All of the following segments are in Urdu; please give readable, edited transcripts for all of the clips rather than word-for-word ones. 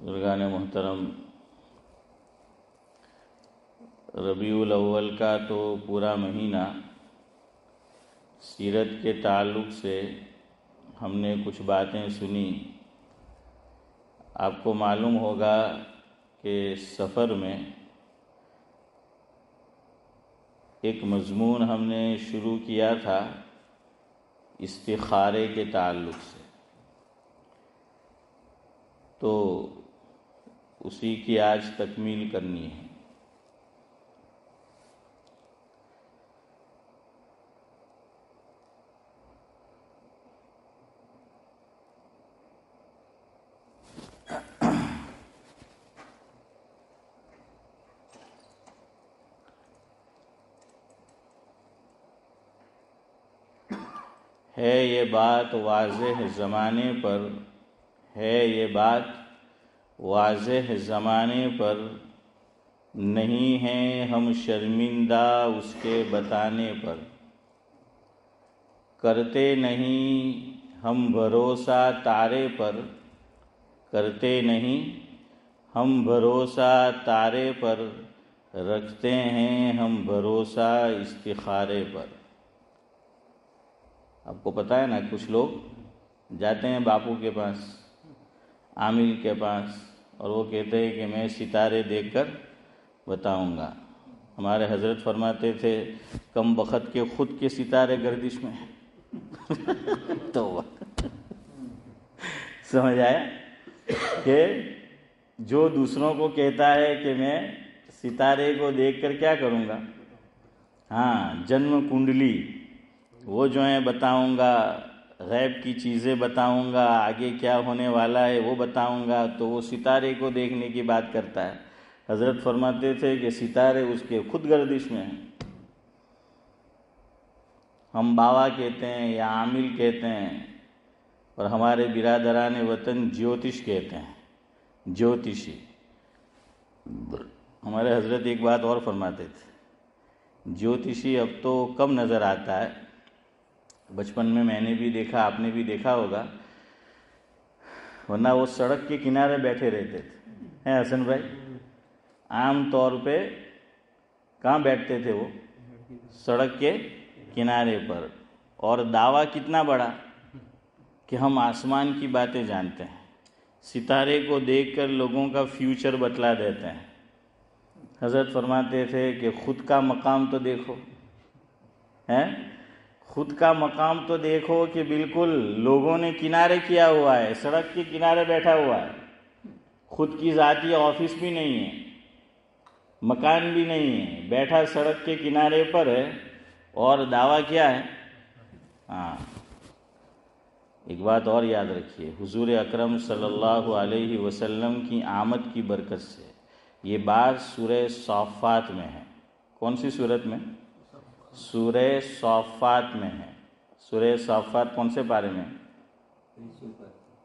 بزرگان محترم، ربیع الاول کا تو پورا مہینہ سیرت کے تعلق سے ہم نے کچھ باتیں سنی۔ آپ کو معلوم ہوگا کہ سفر میں ایک مضمون ہم نے شروع کیا تھا استخارے کے تعلق سے، تو اسی کی آج تکمیل کرنی ہے۔ ہے یہ بات واضح زمانے پر، ہے یہ بات واضح زمانے پر، نہیں ہیں ہم شرمندہ اس کے بتانے پر، کرتے نہیں ہم بھروسہ تارے پر، کرتے نہیں ہم بھروسہ تارے پر، رکھتے ہیں ہم بھروسہ استخارے پر۔ آپ کو پتہ ہے نا، کچھ لوگ جاتے ہیں باپو کے پاس، عامل کے پاس، اور وہ کہتے ہیں کہ میں ستارے دیکھ کر بتاؤں گا۔ ہمارے حضرت فرماتے تھے کم بخت کے خود کے ستارے گردش میں ہیں۔ تو سمجھ آیا کہ جو دوسروں کو کہتا ہے کہ میں ستارے کو دیکھ کر کیا کروں گا، ہاں جنم کنڈلی وہ جو ہے بتاؤں گا، غیب کی چیزیں بتاؤں گا، آگے کیا ہونے والا ہے وہ بتاؤں گا، تو وہ ستارے کو دیکھنے کی بات کرتا ہے۔ حضرت فرماتے تھے کہ ستارے اس کے خود گردش میں ہیں۔ ہم باوا کہتے ہیں یا عامل کہتے ہیں، اور ہمارے برادران وطن جیوتش کہتے ہیں، جیوتشی۔ ہمارے حضرت ایک بات اور فرماتے تھے، جیوتشی اب تو کم نظر آتا ہے، بچپن میں نے بھی دیکھا، آپ نے بھی دیکھا ہوگا، ورنہ وہ سڑک کے کنارے بیٹھے رہتے تھے، ہیں حسن بھائی؟ عام طور پہ کہاں بیٹھتے تھے وہ؟ سڑک کے کنارے پر، اور دعویٰ کتنا بڑا کہ ہم آسمان کی باتیں جانتے ہیں، ستارے کو دیکھ کر لوگوں کا فیوچر بتلا دیتے ہیں۔ حضرت فرماتے تھے کہ خود کا مقام تو دیکھو، ہیں خود کا مقام تو دیکھو کہ بالکل لوگوں نے کنارے کیا ہوا ہے، سڑک کے کنارے بیٹھا ہوا ہے، خود کی ذاتی آفس بھی نہیں ہے، مکان بھی نہیں ہے، بیٹھا سڑک کے کنارے پر ہے، اور دعویٰ کیا ہے؟ ہاں ایک بات اور یاد رکھیے، حضور اکرم صلی اللہ علیہ وسلم کی آمد کی برکت سے یہ بات سورہ صافات میں ہے۔ کون سی صورت میں؟ سورہ صافات میں ہے۔ سورہ صافات کون سے پارے میں؟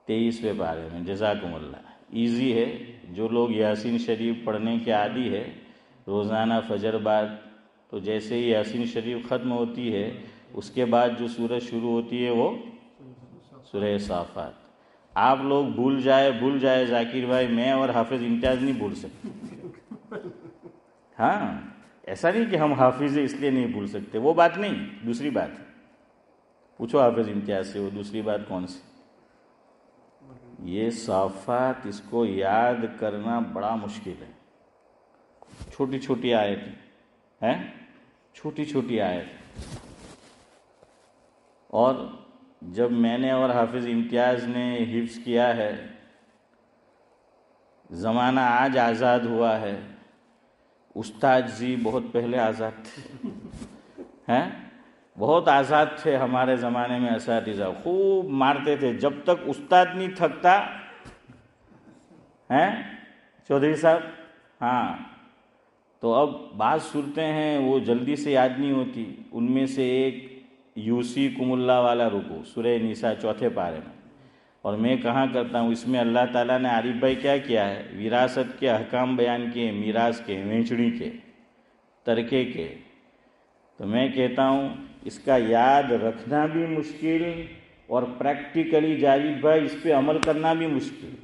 23ویں پارے میں۔ جزاکم اللہ، ایزی ہے۔ جو لوگ یاسین شریف پڑھنے کے عادی ہے روزانہ فجر بعد، تو جیسے ہی یاسین شریف ختم ہوتی ہے اس کے بعد جو سورج شروع ہوتی ہے وہ سورہ صافات۔ آپ لوگ بھول جائے ذاکر بھائی، میں اور حافظ امتیاز نہیں بھول سکتے۔ ہاں ایسا نہیں کہ ہم حافظ اس لیے نہیں بھول سکتے، وہ بات نہیں، دوسری بات ہے۔ پوچھو حافظ امتیاز سے وہ دوسری بات کون سی؟ یہ صافات، اس کو یاد کرنا بڑا مشکل ہے۔ چھوٹی چھوٹی آیتیں ہیں، چھوٹی چھوٹی آیت، اور جب میں نے اور حافظ امتیاز نے حفظ کیا ہے، زمانہ آج آزاد ہوا ہے، استاد جی بہت پہلے آزاد تھے، ہیں بہت آزاد تھے ہمارے زمانے میں، اساتذہ خوب مارتے تھے جب تک استاد نہیں تھکتا، ہیں چودھری صاحب؟ ہاں تو اب بعض صورتیں ہیں وہ جلدی سے یاد نہیں ہوتی، ان میں سے ایک یوصیکم اللہ والا رکوع سورہ نساء 4 پارے میں، اور میں کہاں کرتا ہوں اس میں اللہ تعالیٰ نے عارف بھائی کیا کیا ہے؟ وراثت کے احکام بیان کیے، میراث کے، وینچڑی کے، ترکے کے۔ تو میں کہتا ہوں اس کا یاد رکھنا بھی مشکل، اور پریکٹیکلی جاوید بھائی اس پہ عمل کرنا بھی مشکل۔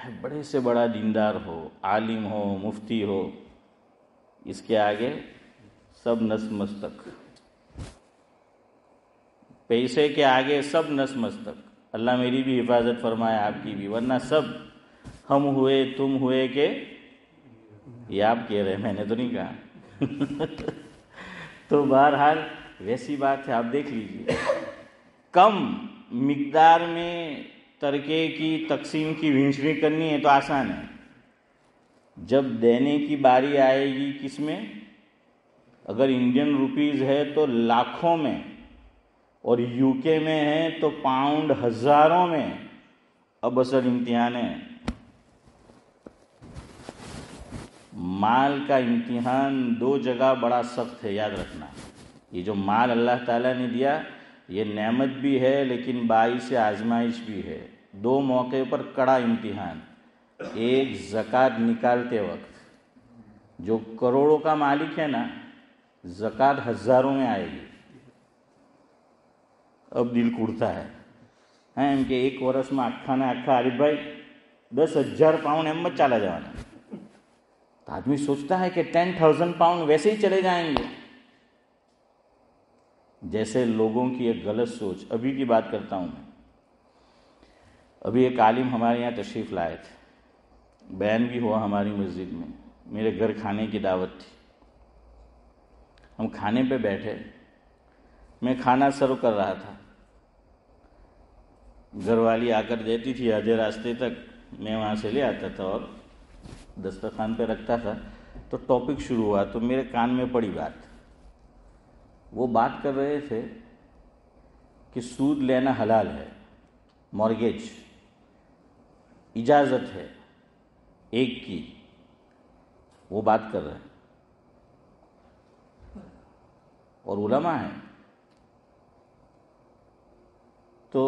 چاہے بڑے سے بڑا دیندار ہو، عالم ہو، مفتی ہو، اس کے آگے سب نس مستک، پیسے کے آگے سب نس مستک۔ اللہ میری بھی حفاظت فرمائے، آپ کی بھی، ورنہ سب ہم ہوئے، تم ہوئے کہ یہ آپ کہہ رہے ہیں، میں نے تو نہیں کہا۔ تو بہرحال ویسی بات ہے، آپ دیکھ لیجیے، کم مقدار میں ترکے کی تقسیم کی وینچنی کرنی ہے تو آسان ہے، جب دینے کی باری آئے گی کس میں، اگر انڈین روپیز ہے تو لاکھوں میں، اور یو کے میں ہے تو پاؤنڈ ہزاروں میں، اب اصل امتحان ہے۔ مال کا امتحان دو جگہ بڑا سخت ہے، یاد رکھنا۔ یہ جو مال اللہ تعالیٰ نے دیا یہ نعمت بھی ہے لیکن باعث آزمائش بھی ہے۔ دو موقع پر کڑا امتحان، ایک زکوٰۃ نکالتے وقت، جو کروڑوں کا مالک ہے نا، زکوٰۃ ہزاروں میں آئے گی، اب دل کڑتا ہے ان کے ایک ورس میں اکھا نے اکھا، عارف بھائی 10,000 پاؤنڈ احمد چلا جانا، تو آدمی سوچتا ہے کہ 10,000 پاؤنڈ ویسے ہی چلے جائیں گے، جیسے لوگوں کی ایک غلط سوچ۔ ابھی کی بات کرتا ہوں میں، ابھی ایک عالم ہمارے یہاں تشریف لائے تھے، بیان بھی ہوا ہماری مسجد میں، میرے گھر کھانے کی دعوت تھی، ہم کھانے پہ بیٹھے، میں کھانا سرو کر رہا تھا، گھر والی آ کر دیتی تھی آدھے راستے تک، میں وہاں سے لے آتا تھا اور دسترخوان پہ رکھتا تھا، تو ٹاپک شروع ہوا تو میرے کان میں پڑی بات، وہ بات کر رہے تھے کہ سود لینا حلال ہے، مورگیج اجازت ہے ایک کی، وہ بات کر رہے ہیں، اور علماء ہیں۔ تو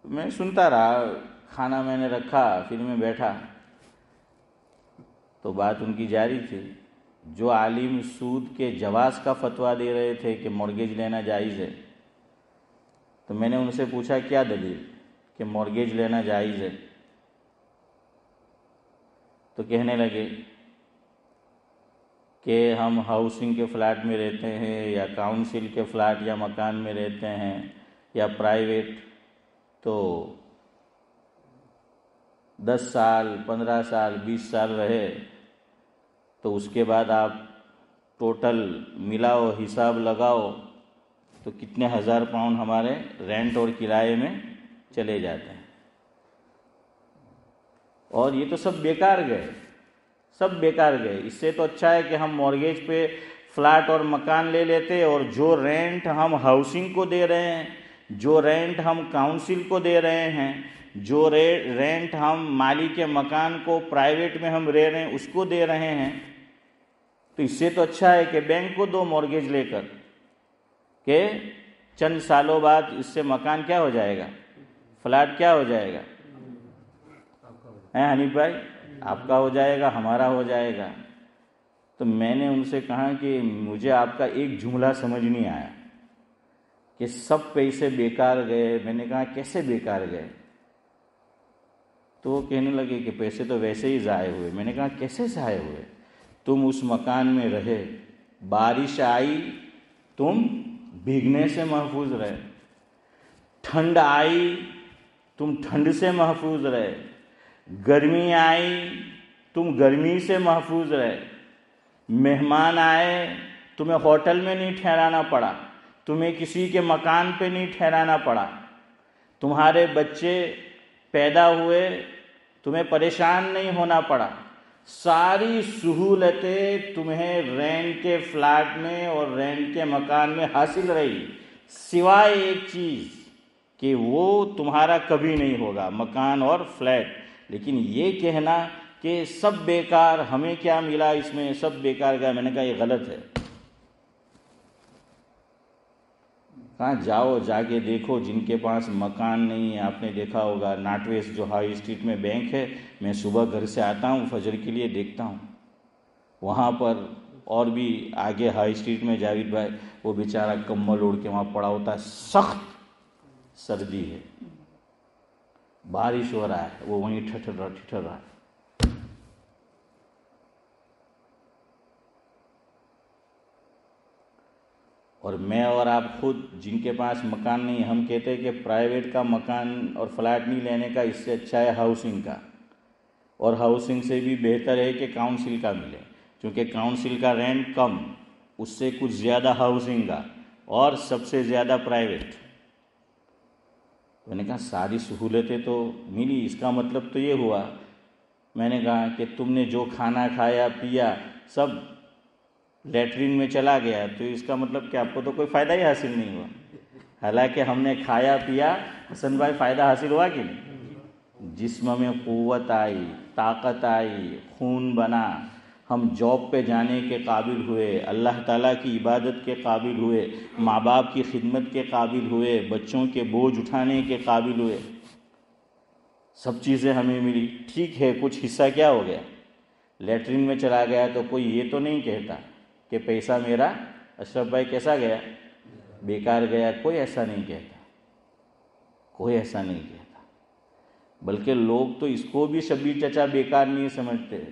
میں سنتا رہا، کھانا میں نے رکھا، پھر میں بیٹھا، تو بات ان کی جاری تھی۔ جو عالم سود کے جواز کا فتویٰ دے رہے تھے کہ مورگیج لینا جائز ہے، تو میں نے ان سے پوچھا کیا دلیل کہ مورگیج لینا جائز ہے، تو کہنے لگے کہ ہم ہاؤسنگ کے فلیٹ میں رہتے ہیں یا کاؤنسل کے فلیٹ یا مکان میں رہتے ہیں یا پرائیویٹ، تو 10 سال 15 سال 20 سال رہے تو اس کے بعد آپ ٹوٹل ملاؤ، حساب لگاؤ تو کتنے ہزار پاؤنڈ ہمارے رینٹ اور کرائے میں چلے جاتے ہیں، اور یہ تو سب بیکار گئے، سب بیکار گئے۔ اس سے تو اچھا ہے کہ ہم مورگیج پہ فلیٹ اور مکان لے لیتے، اور جو رینٹ ہم ہاؤسنگ کو دے رہے ہیں، جو رینٹ ہم کاؤنسل کو دے رہے ہیں، جو رینٹ ہم مالی کے مکان کو پرائیویٹ میں ہم رہ رہے ہیں اس کو دے رہے ہیں، تو اس سے تو اچھا ہے کہ بینک کو دو مورگیج لے کر، کہ چند سالوں بعد اس سے مکان کیا ہو جائے گا، فلیٹ کیا ہو جائے گا، حنیف بھائی آپ کا ہو جائے گا، ہمارا ہو جائے گا۔ تو میں نے ان سے کہا کہ مجھے آپ کا ایک جملہ سمجھ نہیں آیا کہ سب پیسے بیکار گئے۔ میں نے کہا کیسے بیکار گئے؟ تو وہ کہنے لگے کہ پیسے تو ویسے ہی ضائع ہوئے۔ میں نے کہا کیسے ضائع ہوئے؟ تم اس مکان میں رہے، بارش آئی تم بھیگنے سے محفوظ رہے، ٹھنڈ آئی تم ٹھنڈ سے محفوظ رہے، گرمی آئی تم گرمی سے محفوظ رہے، مہمان آئے تمہیں ہوٹل میں نہیں ٹھہرانا پڑا، تمہیں کسی کے مکان پہ نہیں ٹھہرانا پڑا، تمہارے بچے پیدا ہوئے تمہیں پریشان نہیں ہونا پڑا، ساری سہولتیں تمہیں رینٹ کے فلیٹ میں اور رینٹ کے مکان میں حاصل رہی، سوائے ایک چیز کہ وہ تمہارا کبھی نہیں ہوگا، مکان اور فلیٹ۔ لیکن یہ کہنا کہ سب بیکار، ہمیں کیا ملا اس میں، سب بیکار گیا، میں نے کہا یہ غلط ہے۔ کہاں جاؤ، جا کے دیکھو جن کے پاس مکان نہیں ہے۔ آپ نے دیکھا ہوگا ناٹویس جو ہائی اسٹریٹ میں بینک ہے، میں صبح گھر سے آتا ہوں فجر کے لیے، دیکھتا ہوں وہاں پر، اور بھی آگے ہائی اسٹریٹ میں جاوید بھائی، وہ بیچارہ کمبل اوڑھ کے وہاں پڑا ہوتا ہے، سخت سردی ہے، بارش ہو رہا ہے، وہ وہیں ٹھٹر رہا ہے۔ اور میں اور آپ خود جن کے پاس مکان نہیں، ہم کہتے ہیں کہ پرائیویٹ کا مکان اور فلیٹ نہیں لینے کا، اس سے اچھا ہے ہاؤسنگ کا، اور ہاؤسنگ سے بھی بہتر ہے کہ کاؤنسل کا ملے، کیونکہ کاؤنسل کا رینٹ کم، اس سے کچھ زیادہ ہاؤسنگ کا، اور سب سے زیادہ پرائیویٹ۔ میں نے کہا ساری سہولتیں تو ملی، اس کا مطلب تو یہ ہوا، میں نے کہا کہ تم نے جو کھانا کھایا پیا سب لیٹرین میں چلا گیا، تو اس کا مطلب کہ آپ کو تو کوئی فائدہ ہی حاصل نہیں ہوا۔ حالانکہ ہم نے کھایا پیا، حسن بھائی فائدہ حاصل ہوا کہ نہیں؟ جسم میں قوت آئی، طاقت آئی، خون بنا، ہم جاب پہ جانے کے قابل ہوئے، اللہ تعالیٰ کی عبادت کے قابل ہوئے، ماں باپ کی خدمت کے قابل ہوئے، بچوں کے بوجھ اٹھانے کے قابل ہوئے، سب چیزیں ہمیں ملی۔ ٹھیک ہے کچھ حصہ کیا ہو گیا، لیٹرین میں چلا گیا، تو کوئی یہ تو نہیں کہتا کہ پیسہ میرا اشرف بھائی کیسا گیا، بیکار گیا، کوئی ایسا نہیں کہتا، کوئی ایسا نہیں کہتا، بلکہ لوگ تو اس کو بھی شبیر چچا بیکار نہیں سمجھتے۔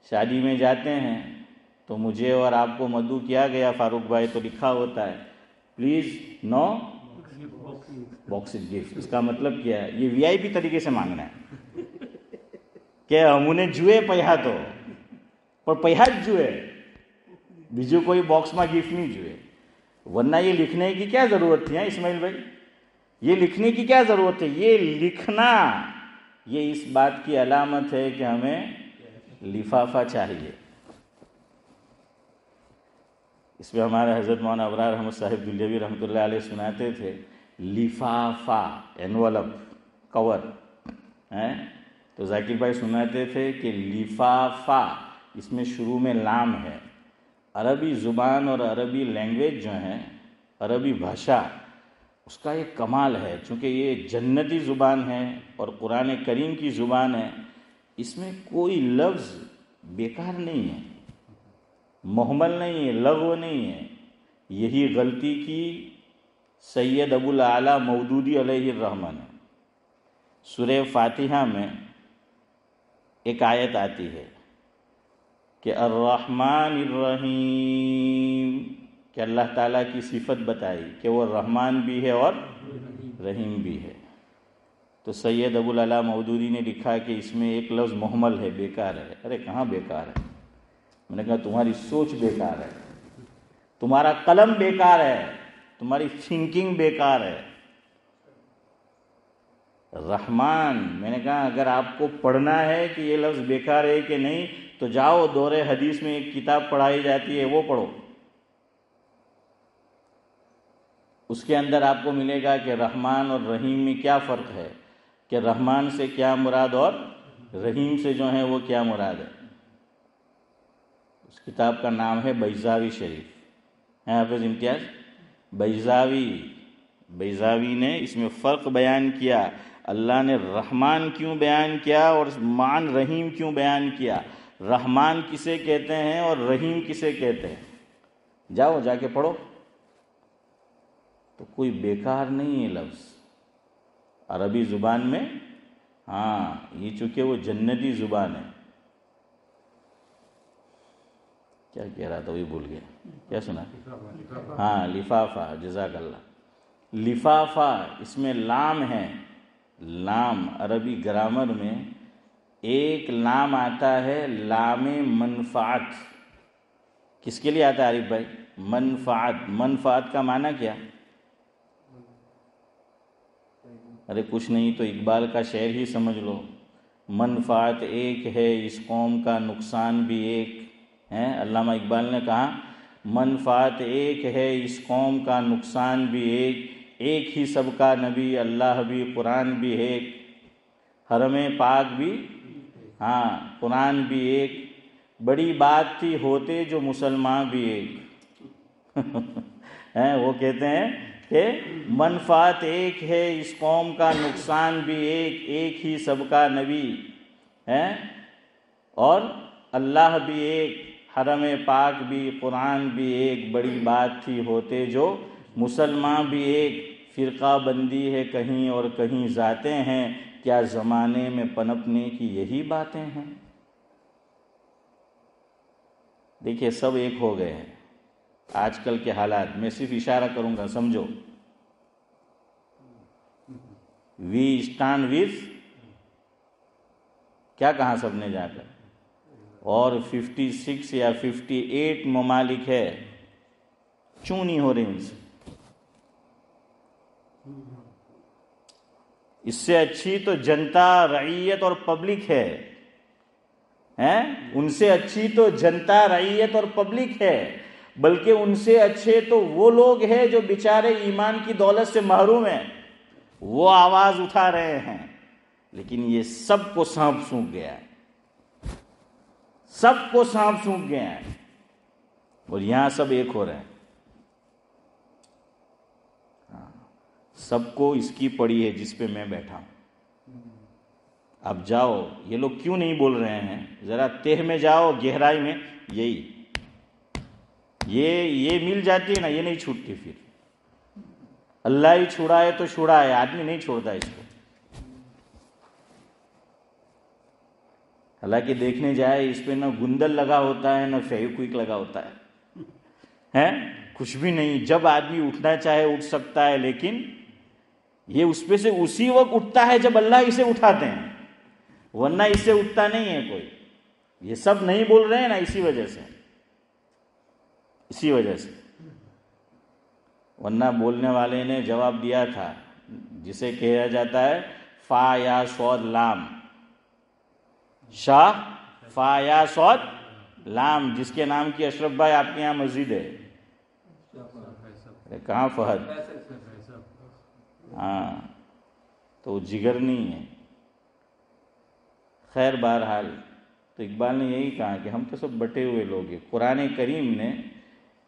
شادی میں جاتے ہیں تو مجھے اور آپ کو مدعو کیا گیا فاروق بھائی، تو لکھا ہوتا ہے پلیز نو باکسز گفٹ۔ اس کا مطلب کیا ہے؟ یہ وی آئی پی طریقے سے مانگنا ہے کہ ہم انہیں جوئے پہا تو پر پہا جوئے بیجو کوئی باکس میں گفٹ نہیں جوئے، ورنہ یہ لکھنے کی کیا ضرورت تھی اسماعیل بھائی؟ یہ لکھنے کی کیا ضرورت ہے؟ یہ لکھنا یہ اس بات کی علامت ہے کہ ہمیں لفافہ چاہیے۔ اس میں ہمارے حضرت مولانا ابرار احمد صاحب دہلوی رحمۃ اللہ علیہ سناتے تھے، لفافہ انولپ کور ہے، تو ذاکر بھائی سناتے تھے کہ لفافہ، اس میں شروع میں لام ہے۔ عربی زبان اور عربی لینگویج جو ہے، عربی بھاشا، اس کا ایک کمال ہے، چونکہ یہ جنتی زبان ہے اور قرآن کریم کی زبان ہے، اس میں کوئی لفظ بیکار نہیں ہے، مہمل نہیں ہے، لغو نہیں ہے۔ یہی غلطی کی سید ابو الاعلیٰ مودودی علیہ الرحمہ نے۔ سورہ فاتحہ میں ایک آیت آتی ہے کہ الرحمن الرحیم، کہ اللہ تعالیٰ کی صفت بتائی کہ وہ رحمان بھی ہے اور رحیم بھی ہے، تو سید ابو الاعلیٰ مودودی نے لکھا کہ اس میں ایک لفظ محمل ہے، بیکار ہے۔ ارے کہاں بیکار ہے؟ میں نے کہا تمہاری سوچ بیکار ہے، تمہارا قلم بیکار ہے، تمہاری تھنکنگ بیکار ہے۔ رحمان، میں نے کہا اگر آپ کو پڑھنا ہے کہ یہ لفظ بیکار ہے کہ نہیں، تو جاؤ دور حدیث میں ایک کتاب پڑھائی جاتی ہے وہ پڑھو، اس کے اندر آپ کو ملے گا کہ رحمان اور رحیم میں کیا فرق ہے، کہ رحمان سے کیا مراد اور رحیم سے جو ہے وہ کیا مراد ہے۔ اس کتاب کا نام ہے بیضاوی شریف، ہے حافظ امتیاز بیضاوی نے اس میں فرق بیان کیا، اللہ نے رحمان کیوں بیان کیا اور مان رحیم کیوں بیان کیا، رحمان کسے کہتے ہیں اور رحیم کسے کہتے ہیں، جاؤ جا کے پڑھو۔ تو کوئی بیکار نہیں ہے لفظ عربی زبان میں، ہاں یہ چونکہ وہ جنتی زبان ہے۔ کیا کہہ رہا تھا وہی بھول گیا، کیا سنا؟ ہاں لفافہ، جزاک اللہ۔ لفافہ، اس میں لام ہے، لام عربی گرامر میں ایک لام آتا ہے، لام منفعت۔ کس کے لیے آتا ہے عارف بھائی؟ منفعت۔ منفعت کا معنی کیا؟ ارے کچھ نہیں تو اقبال کا شعر ہی سمجھ لو، منفعت ایک ہے اس قوم کا نقصان بھی ایک ہے۔ علامہ اقبال نے کہا منفعت ایک ہے اس قوم کا نقصان بھی ایک، ایک ہی سب کا نبی اللہ بھی قرآن بھی ایک، حرم پاک بھی ہاں قرآن بھی ایک، بڑی بات تھی ہوتے جو مسلمان بھی ایک ہیں۔ وہ کہتے ہیں کہ منفعت ایک ہے اس قوم کا نقصان بھی ایک، ایک ہی سب کا نبی ہے اور اللہ بھی ایک، حرم پاک بھی قرآن بھی ایک، بڑی بات تھی ہوتے جو مسلمان بھی ایک، فرقہ بندی ہے کہیں اور کہیں ذاتیں ہیں، کیا زمانے میں پنپنے کی یہی باتیں ہیں؟ دیکھیے سب ایک ہو گئے ہیں آج کل کے حالات میں، صرف اشارہ کروں گا سمجھو. وی اسٹینڈ وتھ کیا کہا سب نے جا کر، اور 56 یا 58 ممالک ہے، کیوں نہیں ہو رہی ان سے؟ اس سے اچھی تو جنتا، رعیت اور پبلک ہے، ان سے اچھی تو جنتا، رعیت اور پبلک ہے، بلکہ ان سے اچھے تو وہ لوگ ہیں جو بیچارے ایمان کی دولت سے محروم ہیں، وہ آواز اٹھا رہے ہیں. لیکن یہ سب کو سانپ سونپ گیا ہے، سب کو سانپ سونپ گیا ہے، اور یہاں سب ایک ہو رہے ہیں. سب کو اس کی پڑی ہے جس پہ میں بیٹھا ہوں. اب جاؤ، یہ لوگ کیوں نہیں بول رہے ہیں، ذرا تہ میں جاؤ، گہرائی میں. یہ مل جاتی ہے نا، یہ نہیں چھوٹتی. پھر اللہ ہی چھڑائے تو چھڑائے، آدمی نہیں چھوڑتا اس کو. حالانکہ دیکھنے جائے اس پہ نہ گندل لگا ہوتا ہے نہ فیویکوئک لگا ہوتا ہے، کچھ بھی نہیں. جب آدمی اٹھنا چاہے اٹھ سکتا ہے، لیکن یہ اس پہ سے اسی وقت اٹھتا ہے جب اللہ اسے اٹھاتے ہیں، ورنہ اس سے اٹھتا نہیں ہے کوئی. یہ سب نہیں بول رہے ہیں نا، اسی وجہ سے. ورنہ بولنے والے نے جواب دیا تھا، جسے کہا جاتا ہے فا یا صاد لام، شاہ فا یا صاد لام، جس کے نام کی اشرف بھائی آپ کے یہاں مسجد ہے. کہاں فہد؟ ہاں، تو جگر نہیں ہے. خیر بہرحال، تو اقبال نے یہی کہا کہ ہم تو سب بٹے ہوئے لوگ ہیں. قرآن کریم نے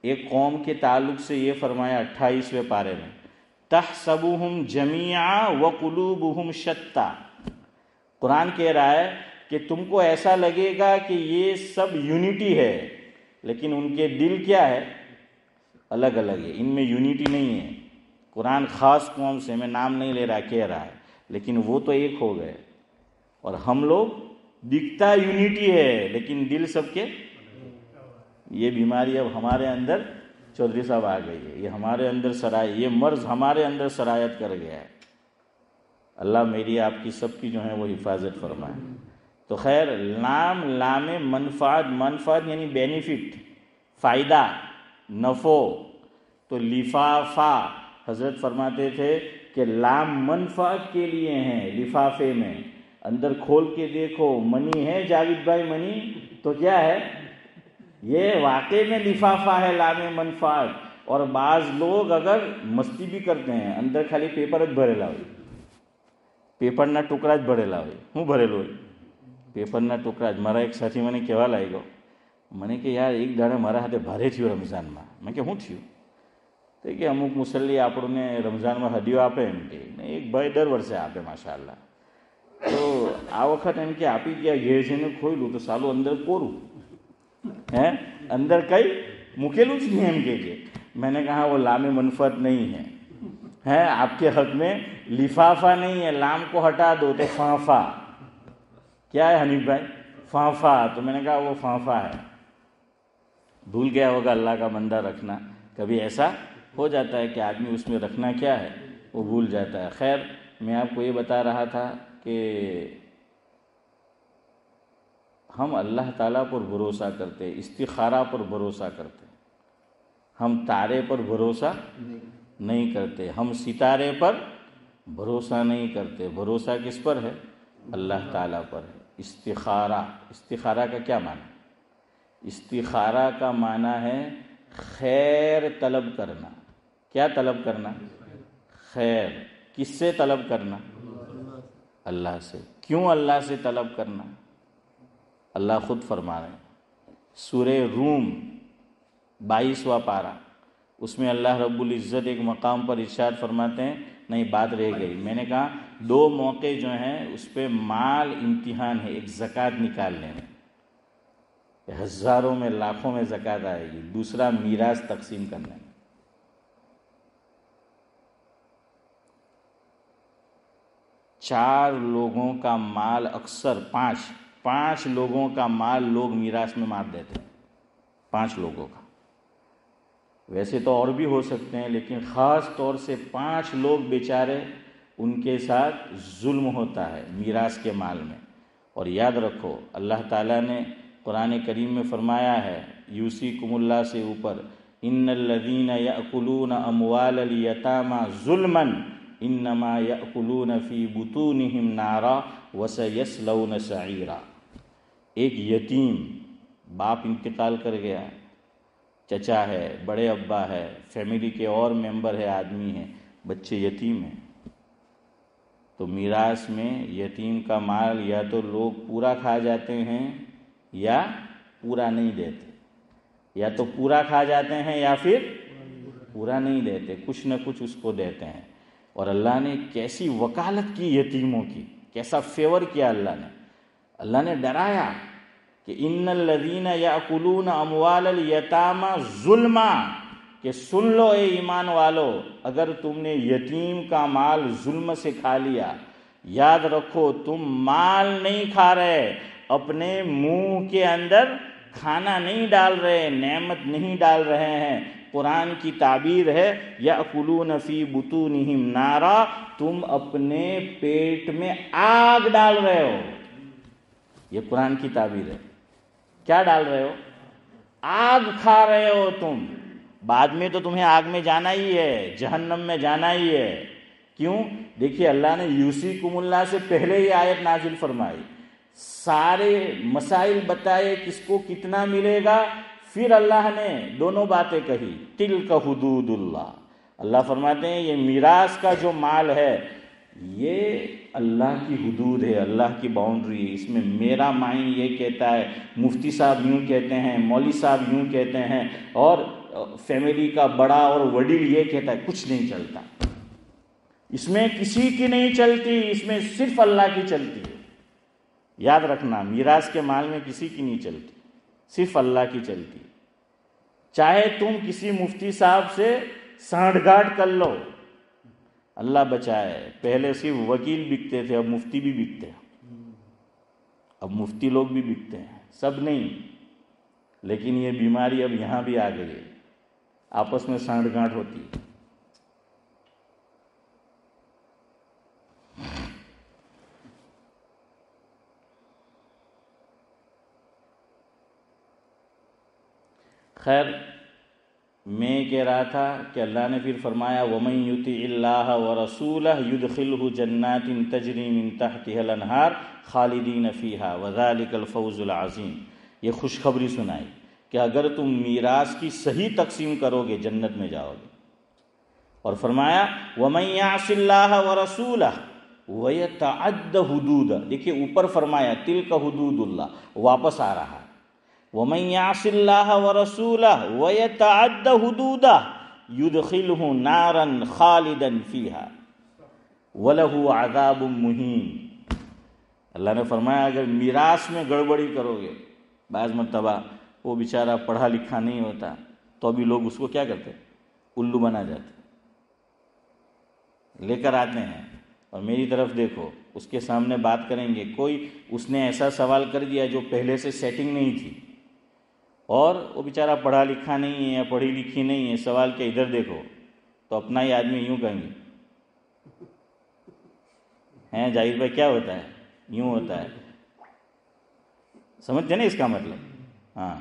ایک قوم کے تعلق سے یہ فرمایا 28ویں پارے میں، تحسبهم جمیعا وقلوبهم شتیٰ. قرآن کہہ رہا ہے کہ تم کو ایسا لگے گا کہ یہ سب یونٹی ہے، لیکن ان کے دل کیا ہے؟ الگ الگ ہے. ان میں یونٹی نہیں ہے. قرآن خاص قوم سے، میں نام نہیں لے رہا، کہہ رہا ہے، لیکن وہ تو ایک ہو گئے. اور ہم لوگ دکھتا یونٹی ہے لیکن دل سب کے. یہ بیماری اب ہمارے اندر چودھری صاحب آ گئی ہے، یہ ہمارے اندر یہ مرض ہمارے اندر سرایت کر گیا ہے. اللہ میری آپ کی سب کی جو ہے وہ حفاظت فرمائے. تو خیر، لام منفعت یعنی بینیفٹ، فائدہ، نفع. تو لفافہ حضرت فرماتے تھے کہ لام منفعت کے لیے ہیں. لفافے میں اندر کھول کے دیکھو، منی ہے جاوید بھائی، منی تو کیا ہے؟ یہ واقعی میں لفافہ ہے، لام منفعت. اور بعض لوگ اگر مستی بھی کرتے ہیں، اندر خالی پیپر بھرے لاوے، پیپر نہ ٹکڑا بھرے لاوے. ہوں بھرے لو پیپر نہ ٹکڑا. મારા એક સાથી મને કહેવા લાગ્યો، મને કે યાર એક દાડે મારા હાથે ભારે થયું રમઝાનમાં. મેં કે શું થયું? તો કે અમુક મુસલ્લી આપણને રમઝાનમાં હદીઓ આપે એમ કે, એક ભાઈ દર વર્ષે આપે માશાઅલ્લાહ. તો આ વખત એમ કે આપી ગયા, ઘેર જઈને ખોલ્યું તો સાલું અંદર કોરું, અંદર કઈ મૂકેલું જ નહીં એમ કે. میں نے کہا وہ لام منفعت نہیں ہے، آپ کے حق میں لفافہ نہیں ہے. لام کو ہٹا دو تو فانفا. کیا ہے حنیف بھائی؟ فانفا. تو میں نے کہا وہ فانفا ہے. بھول گیا ہوگا اللہ کا بندہ رکھنا. کبھی ایسا ہو جاتا ہے کہ آدمی اس میں رکھنا کیا ہے وہ بھول جاتا ہے. خیر، میں آپ کو یہ بتا رہا تھا کہ ہم اللہ تعالیٰ پر بھروسہ کرتے، استخارہ پر بھروسہ کرتے. ہم تارے پر بھروسہ نہیں کرتے، ہم ستارے پر بھروسہ نہیں کرتے. بھروسہ کس پر ہے؟ اللہ تعالیٰ پر ہے. استخارہ کا کیا معنی؟ استخارہ کا معنی ہے خیر طلب کرنا. کیا طلب کرنا؟ خیر. کس سے طلب کرنا؟ اللہ سے. کیوں اللہ سے طلب کرنا؟ اللہ خود فرما رہے ہیں، سورہ روم 22واں پارہ، اس میں اللہ رب العزت ایک مقام پر ارشاد فرماتے ہیں. نہیں، بات رہ گئی. میں نے کہا 2 موقع جو ہیں اس پہ مال امتحان ہے. ایک زکوٰۃ نکالنے میں، ہزاروں میں لاکھوں میں زکوٰۃ آئے گی. دوسرا میراث تقسیم کرنے میں. 4 لوگوں کا مال اکثر 5 لوگوں کا مال لوگ میراث میں مار دیتے ہیں، 5 لوگوں کا. ویسے تو اور بھی ہو سکتے ہیں، لیکن خاص طور سے 5 لوگ بیچارے ان کے ساتھ ظلم ہوتا ہے میراث کے مال میں. اور یاد رکھو اللہ تعالیٰ نے قرآن کریم میں فرمایا ہے یوصیکم اللہ سے اوپر، ان الذین یأکلون اموال الیتامی ظلما انما یأکلون فی بطونہم نارا وسیصلون سعیرا. ایک یتیم، باپ انتقال کر گیا، چچا ہے، بڑے ابا ہے، فیملی کے اور ممبر ہے، آدمی ہے، بچے یتیم ہیں، تو میراث میں یتیم کا مال یا تو لوگ پورا کھا جاتے ہیں یا پورا نہیں دیتے، یا تو پورا کھا جاتے ہیں یا پھر پورا نہیں دیتے، کچھ نہ کچھ اس کو دیتے ہیں. اور اللہ نے کیسی وکالت کی یتیموں کی، کیسا فیور کیا اللہ نے ڈرایا کہ ان الذین یاکلون اموال الیتامی ظلما، کہ سن لو اے ایمان والو، اگر تم نے یتیم کا مال ظلم سے کھا لیا، یاد رکھو تم مال نہیں کھا رہے، اپنے منہ کے اندر کھانا نہیں ڈال رہے، نعمت نہیں ڈال رہے ہیں. قرآن کی تعبیر ہے یأکلون فی بطونہم نارا، تم اپنے پیٹ میں آگ ڈال رہے ہو. یہ قرآن کی تعبیر ہے. کیا ڈال رہے ہو؟ آگ کھا رہے ہو تم. بعد میں تو تمہیں آگ میں جانا ہی ہے، جہنم میں جانا ہی ہے. کیوں؟ دیکھیے اللہ نے یوصیکم اللہ سے پہلے یہ آیت نازل فرمائی، سارے مسائل بتائے کس کو کتنا ملے گا، پھر اللہ نے دونوں باتیں کہی، تلک حدود اللہ. اللہ فرماتے ہیں یہ میراث کا جو مال ہے یہ اللہ کی حدود ہے، اللہ کی باؤنڈری ہے، اس میں میرا مائنڈ یہ کہتا ہے، مفتی صاحب یوں کہتے ہیں، مولوی صاحب یوں کہتے ہیں، اور فیملی کا بڑا اور وڈیل یہ کہتا ہے، کچھ نہیں چلتا اس میں، کسی کی نہیں چلتی اس میں، صرف اللہ کی چلتی ہے. یاد رکھنا میراث کے مال میں کسی کی نہیں چلتی، صرف اللہ کی چلتی. چاہے تم کسی مفتی صاحب سے سانٹھ گانٹھ کر لو، اللہ بچائے، پہلے صرف وکیل بکتے تھے، اب مفتی بھی بکتے ہیں، اب مفتی لوگ بھی بکتے ہیں، سب نہیں، لیکن یہ بیماری اب یہاں بھی آ گئی ہے، آپس میں سانٹھ گانٹھ ہوتی ہے. خیر، میں کہہ رہا تھا کہ اللہ نے پھر فرمایا وَمَن يُطِعِ اللَّهَ وَرَسُولَهُ يُدْخِلْهُ جَنَّاتٍ تَجْرِي مِن تَحْتِهَا الْأَنْهَارُ خَالِدِينَ فِيهَا وَذَلِكَ الْفَوْزُ الْعَظِيمُ. یہ خوشخبری سنائی کہ اگر تم میراث کی صحیح تقسیم کرو گے جنت میں جاؤ گے. اور فرمایا وَمَن يَعْصِ اللَّهَ وَرَسُولَهُ وَيَتَعَدَّ حُدُودَهُ. دیکھیے اوپر فرمایا تِلْكَ حُدُودُ اللَّهِ، واپس آ رہا ہے وَمَن يَعْصِ اللَّهَ وَرَسُولَهُ وَيَتَعَدَّ حُدُودَهُ يُدْخِلْهُ نَارًا خَالِدًا فِيهَا وَلَهُ عَذَابٌ مُهِينٌ. اللہ نے فرمایا اگر میراث میں گڑبڑی کرو گے، بعض مرتبہ وہ بیچارہ پڑھا لکھا نہیں ہوتا تو ابھی لوگ اس کو کیا کرتے، الو بنا جاتے، لے کر آتے ہیں اور میری طرف دیکھو، اس کے سامنے بات کریں گے، کوئی اس نے ایسا سوال کر دیا جو پہلے سے سیٹنگ نہیں تھی، اور وہ بیچارہ پڑھا لکھا نہیں ہے یا پڑھی لکھی نہیں ہے، سوال کہ ادھر دیکھو، تو اپنا ہی آدمی یوں کہیں گے ہیں جاہد بھائی کیا ہوتا ہے، یوں ہوتا ہے. سمجھتے نا اس کا مطلب؟ ہاں،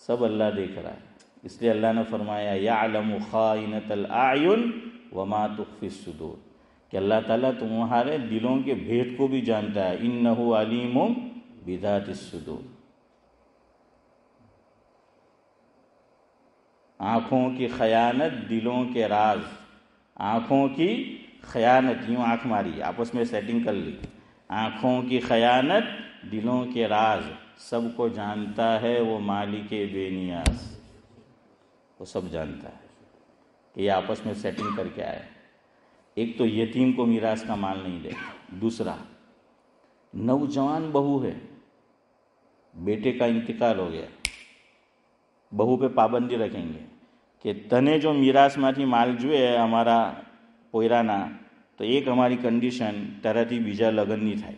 سب اللہ دیکھ رہا ہے، اس لیے اللہ نے فرمایا یعلم خائنۃ الاعین وما تخفی الصدور، کہ اللہ تعالیٰ تمہارے دلوں کے بھید کو بھی جانتا ہے، انہ علیم بذات الصدور. آنکھوں کی خیانت، دلوں کے راز، آنکھوں کی خیانت، یوں آنکھ ماری، آپس میں سیٹنگ کر لی، آنکھوں کی خیانت، دلوں کے راز، سب کو جانتا ہے وہ مالک بے نیاز، وہ سب جانتا ہے کہ یہ آپس میں سیٹنگ کر کے آئے. ایک تو یتیم کو میراث کا مال نہیں دے. دوسرا، نوجوان بہو ہے، بیٹے کا انتقال ہو گیا، بہو پہ پابندی رکھیں گے کہ تنے جو میراث ماٹھی مال جوئے ہمارا પોયરાના તો એક અમારી કન્ડિશન, તારાથી બીજા લગ્ન નહીં થાય,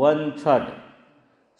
1/3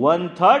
1/3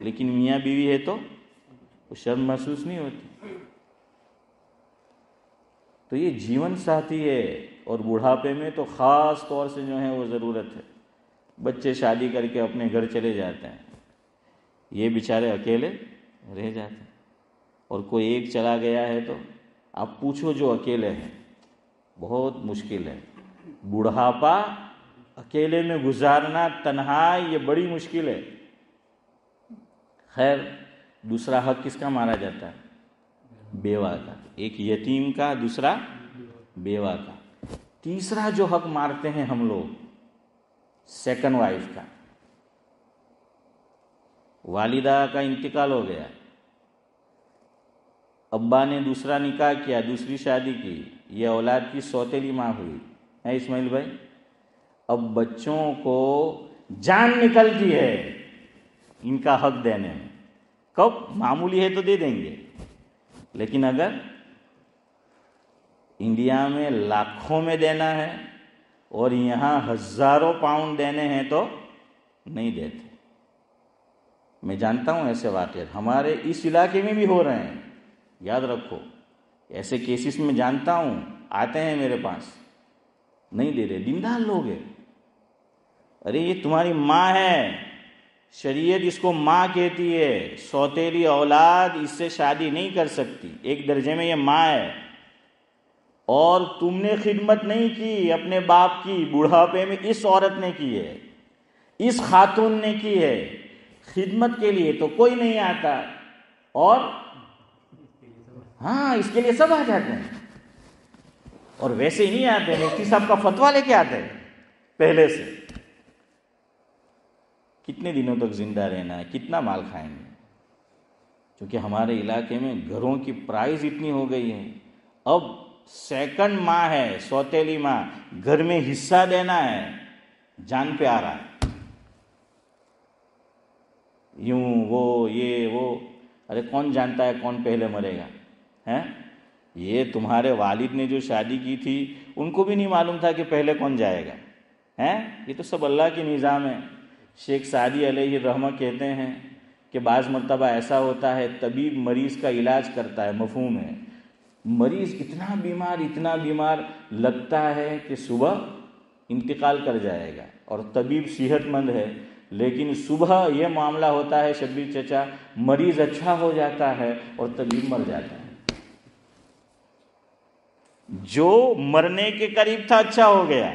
لیکن میاں بیوی ہے تو شرم محسوس نہیں ہوتی. تو یہ جیون ساتھی ہے، اور بڑھاپے میں تو خاص طور سے جو ہے وہ ضرورت ہے. بچے شادی کر کے اپنے گھر چلے جاتے ہیں، یہ بیچارے اکیلے رہ جاتے ہیں. اور کوئی ایک چلا گیا ہے تو آپ پوچھو جو اکیلے ہیں، بہت مشکل ہے. بڑھاپا اکیلے میں گزارنا، تنہائی، یہ بڑی مشکل ہے. خیر، دوسرا حق کس کا مارا جاتا ہے؟ بیوہ کا. ایک یتیم کا، دوسرا بیوہ کا. تیسرا جو حق مارتے ہیں ہم لوگ، سیکنڈ وائف کا. والدہ کا انتقال ہو گیا، ابا نے دوسرا نکاح کیا، دوسری شادی کی، یہ اولاد کی سوتیلی ماں ہوئی ہے اسماعیل بھائی. اب بچوں کو جان نکلتی ہے ان کا حق دینے میں. کب؟ معمولی ہے تو دے دیں گے، لیکن اگر انڈیا میں لاکھوں میں دینا ہے اور یہاں ہزاروں پاؤنڈ دینے ہیں تو نہیں دیتے. میں جانتا ہوں ایسے واقعات ہمارے اس علاقے میں بھی ہو رہے ہیں. یاد رکھو، ایسے کیسز میں جانتا ہوں، آتے ہیں میرے پاس، نہیں دے رہے. دیندار لوگ ہیں. ارے یہ تمہاری ماں ہے، شریعت اس کو ماں کہتی ہے. سوتیلی اولاد اس سے شادی نہیں کر سکتی، ایک درجے میں یہ ماں ہے. اور تم نے خدمت نہیں کی اپنے باپ کی بڑھاپے میں، اس عورت نے کی ہے، اس خاتون نے کی ہے. خدمت کے لیے تو کوئی نہیں آتا، اور ہاں اس کے لیے سب آ جاتے ہیں. اور ویسے ہی نہیں آتے، مفتی صاحب کا فتویٰ لے کے آتے ہیں پہلے سے. کتنے دنوں تک زندہ رہنا ہے، کتنا مال کھائیں گے. کیونکہ ہمارے علاقے میں گھروں کی پرائز اتنی ہو گئی ہے. اب سیکنڈ ماں ہے، سوتیلی ماں، گھر میں حصہ دینا ہے، جان پہ آ رہا ہے. یوں وہ یہ وہ، ارے کون جانتا ہے کون پہلے مرے گا ہیں؟ یہ تمہارے والد نے جو شادی کی تھی ان کو بھی نہیں معلوم تھا کہ پہلے کون جائے گا ہیں. یہ تو سب اللہ کی نظام ہے. شیخ سعدی علیہ الرحمہ کہتے ہیں کہ بعض مرتبہ ایسا ہوتا ہے طبیب مریض کا علاج کرتا ہے، مفہوم ہے. مریض اتنا بیمار لگتا ہے کہ صبح انتقال کر جائے گا، اور طبیب صحت مند ہے، لیکن صبح یہ معاملہ ہوتا ہے شبیر چچا، مریض اچھا ہو جاتا ہے اور طبیب مر جاتا ہے. جو مرنے کے قریب تھا اچھا ہو گیا،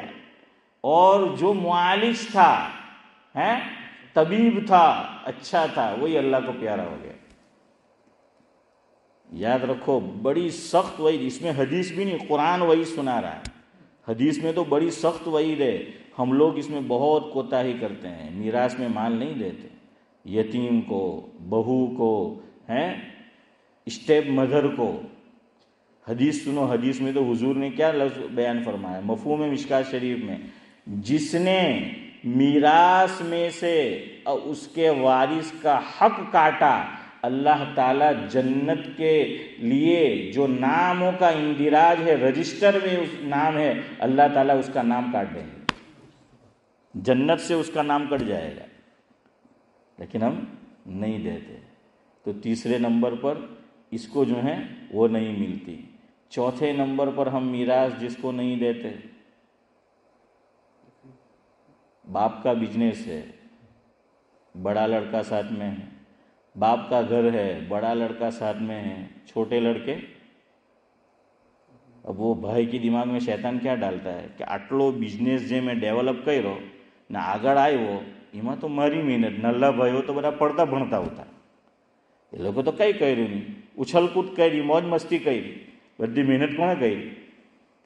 اور جو معالج تھا ہیں، طبیب تھا، اچھا تھا، وہی اللہ کو پیارا ہو گیا. یاد رکھو، بڑی سخت وعید، اس میں حدیث بھی نہیں، قرآن وہی سنا رہا ہے. حدیث میں تو بڑی سخت وعید ہے. ہم لوگ اس میں بہت کوتاہی کرتے ہیں، میراث میں مال نہیں دیتے. یتیم کو، بہو کو ہیں، اسٹیپ مدر کو. حدیث سنو، حدیث میں تو حضور نے کیا لفظ بیان فرمایا، مفہوم مشکات شریف میں، جس نے میراث میں سے اس کے وارث کا حق کاٹا، اللہ تعالیٰ جنت کے لیے جو ناموں کا اندراج ہے، رجسٹر میں اس نام ہے، اللہ تعالیٰ اس کا نام کاٹ دیں گے، جنت سے اس کا نام کٹ جائے گا. لیکن ہم نہیں دیتے. تو تیسرے نمبر پر اس کو جو ہے وہ نہیں ملتی. چوتھے نمبر پر ہم میراث جس کو نہیں دیتے، باپ کا بزنس ہے، بڑا لڑکا ساتھ میں ہے، باپ کا گھر ہے، بڑا لڑکا ساتھ میں ہے، چھوٹے لڑکے. اب وہ بھائی کی دماغ میں شیطان کیا ڈالتا ہے کہ આટલો બિઝનેસ જે મેં ડેવલપ કર્યો ને આગળ આવ્યો એમાં તો મારી મહેનત, નલ્લા ભાઈઓ તો બધા પડતા ભણતા હતા, એ લોકો તો કંઈ કર્યું નહીં, ઉછલકૂદ કરી, મોજ મસ્તી કરી, બધી મહેનત કોણે કરી?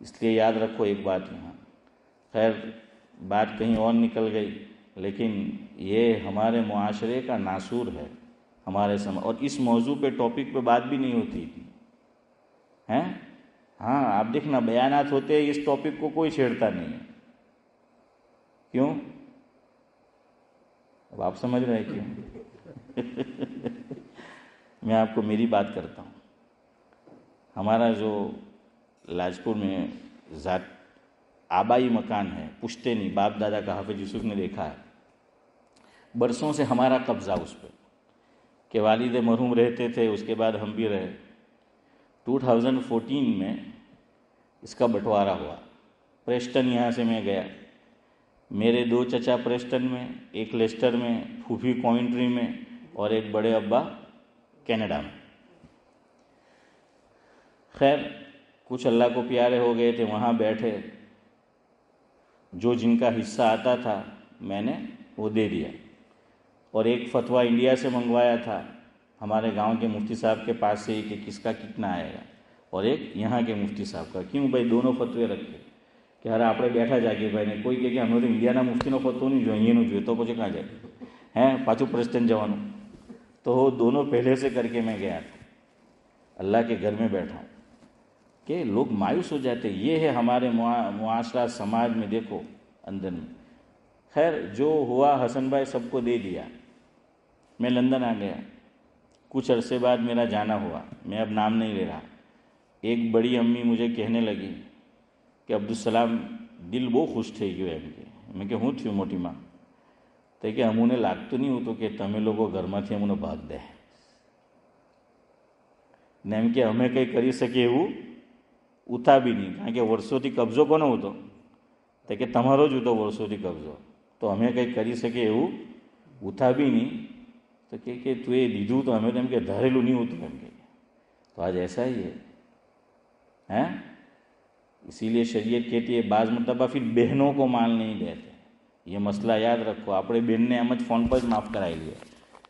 اس لیے یاد رکھو ایک بات یہاں. خیر بات کہیں اور نکل گئی، لیکن یہ ہمارے معاشرے کا ناسور ہے ہمارے اور اس موضوع پہ ٹاپک پہ بات بھی نہیں ہوتی ہیں. ہاں آپ دیکھنا بیانات ہوتے ہیں، اس ٹاپک کو کوئی چھیڑتا نہیں ہے. کیوں؟ اب آپ سمجھ رہے ہیں کیوں. میں آپ کو میری بات کرتا ہوں. ہمارا جو لاجپور میں ذات آبائی مکان ہے، پشتینی، باپ دادا کا حافظ یوسف نے دیکھا ہے. برسوں سے ہمارا قبضہ اس پہ کہ والد مرحوم رہتے تھے, اس کے بعد ہم بھی رہے. 2014 میں اس کا بٹوارا ہوا. پریسٹن یہاں سے میں گیا, میرے 2 چچا پریسٹن میں, ایک لیسٹر میں, پھوپھی کوئنٹری میں, اور ایک بڑے ابا کینیڈا میں. خیر کچھ اللہ کو پیارے ہو گئے تھے, وہاں بیٹھے, جو جن کا حصہ آتا تھا میں نے وہ دے دیا. اور ایک فتویٰ انڈیا سے منگوایا تھا ہمارے گاؤں کے مفتی صاحب کے پاس سے ہی کہ کس کا کتنا آئے گا, اور ایک یہاں کے مفتی صاحب کا. کیوں بھائی دونوں فتوے رکھے کہ ہر آپ بیٹھا جا کے بھائی نے کوئی کہ ہمیں تو انڈیا مفتی فتو نہیں جو અહીંયાનું જોઈએ તો પછી કાં જાય ہیں પાછું પ્રેસિડેન્ટ જવાનું. تو وہ دونوں پہلے سے کر کے میں گیا تھا. اللہ کے گھر میں بیٹھا ہوں کہ لوگ مایوس ہو جاتے. یہ ہے ہمارے معاشرہ سماج میں, دیکھو اندر میں. خیر جو ہوا حسن بھائی سب کو دے دیا. میں لندن آ گیا. کچھ عرصے بعد میرا جانا ہوا, میں اب نام نہیں لے رہا. ایک بڑی امی مجھے کہنے لگی کہ عبدالسلام دل બહુ ખુશ થઈ ગયો એમ કે. મેં કે હું થયું મોટી માં? તો કે અમુને લાગતું નહીં હોતું કે તમે લોકો ઘરમાંથી અમને ભાગ દે ને એમ કે અમે કંઈ કરી શકીએ એવું ઉઠા બી નહીં, કારણ કે વર્ષોથી કબજો કોનો હતો? તો કે તમારો જ હતો વર્ષોથી કબજો, તો અમે કંઈ કરી શકીએ એવું ઉઠા બી નહીં. تو کہ تو یہ દીધું તો અમે તો એમ કે ધારેલું નહીં હોતું એમ કે. تو آج ایسا ہی ہے. اسی لیے شریعت کہتی ہے بعض مرتبہ پھر بہنوں کو مال نہیں دیتے. یہ مسئلہ یاد رکھو. આપણે બેનને એમ જ ફોન પર જ માફ કરાવી લઈએ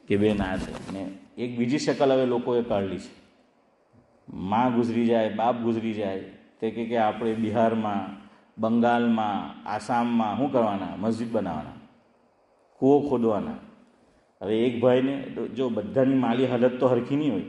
કે બેન આ છે ને. એક બીજી શકલ હવે લોકોએ કાઢી છે. માં ગુજરી જાય, બાપ ગુજરી જાય, તે કે આપણે બિહારમાં, બંગાળમાં, આસામમાં શું કરવાના? મસ્જિદ બનાવવાના, કૂવો ખોદવાના. હવે એક ભાઈને જો બધાની માલી હાલત તો હરખી નહીં હોય,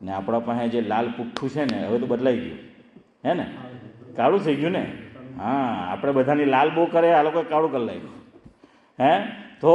ને આપણા પાસે જે લાલ પુઠ્ઠું છે ને હવે તો બદલાઈ ગયું હે ને, કાળું થઈ ગયું ને. હા, આપણે બધાની લાલ બહુ કરે, આ લોકો કાળું કરી લાગ્યું હે. તો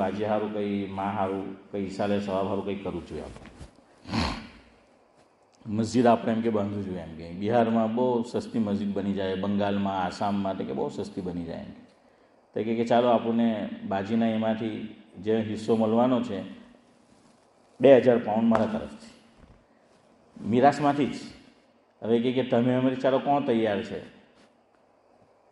બાજી હારું કંઈ માં હારું કંઈ ઈસાલે સવાબ હારું કંઈ કરવું જોઈએ. આપણે મસ્જિદ આપણે એમ કે બાંધવું જોઈએ એમ કે. બિહારમાં બહુ સસ્તી મસ્જિદ બની જાય, બંગાળમાં, આસામમાં તો કે બહુ સસ્તી બની જાય એમ તો કે ચાલો આપણને બાજીના એમાંથી જે હિસ્સો મળવાનો છે 2000 પાઉન્ડ મારા તરફથી મીરાસમાંથી જ. હવે કે તમે અમારી ચાલો કોણ તૈયાર છે?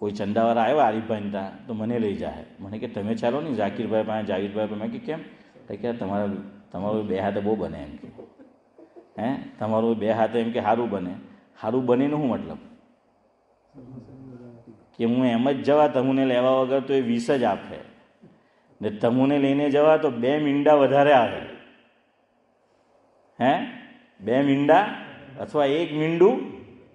કોઈ ચંદાવાળા આવ્યા આરિફભાઈ તા તો મને લઈ જાય. મને કે તમે ચાલો નહીં ઝાકીરભાઈ પાસે, જાવેદભાઈ પાસે. મેં કે કેમ? તો કે તમારું 2 હાથે બહુ બને એમ કે. હે તમારું 2 હાથે એમ કે સારું બને. સારું બનીને શું મતલબ? કે હું એમ જ જવા તમને લેવા વગર તો એ 20 જ આપે ને તમને લઈને જવા તો 2 મીંડા વધારે આવે. હે 2 મીંડા અથવા 1 મીંડું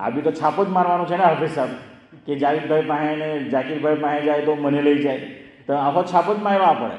આ બી તો છાપો જ મારવાનો છે ને હાફિઝ સાહેબ, કે જાવેદભાઈ પાસે ને જાકીરભાઈ પાસે જાય તો મને લઈ જાય, તો આખો છાપો જ મારવા પડે,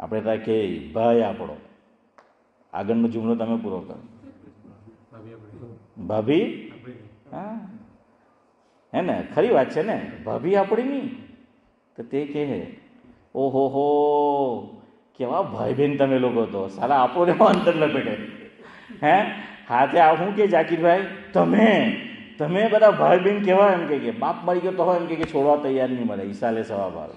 આપણે તા કે ભાઈ આપણો આગળનો જુમલો તમે પૂરો કરો, ભાભી, હા હે ને, ખરી વાત છે ને, ભાભી આપણી નહીં તો તે કહે ઓહો હો કેવા ભાઈ બહેન તમે લોકો, તો સાલા આપણો રેવા અંતર લપેટે હે હાથે આ શું કે જાકીરભાઈ તમે તમે બધા ભાઈ બહેન કેવા, એમ કે બાપ મરી ગયો તો એમ કે છોડવા તૈયાર નહીં મળે, ઈસાલે સવાબ આવે।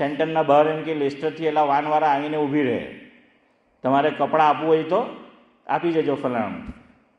સેન્ટરના બહાર એમ કે લેસ્ટરથી એલા વાનવાળા આવીને ઊભી રહે, તમારે કપડાં આપવું હોય તો આપી જજો ફલાણું।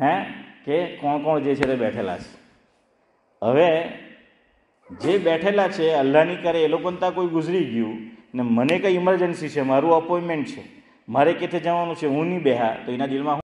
હે કે કોણ કોણ જે છે તે બેઠેલા છે। હવે જે બેઠેલા છે અલ્લાહની કરે એ લોકોને ત્યાં કોઈ ગુજરી ગયું ને મને કંઈ ઇમરજન્સી છે, મારું અપોઇન્ટમેન્ટ છે, મારે કેથે જવાનું છે, હું નહીં બેહા, તો એના દિલમાં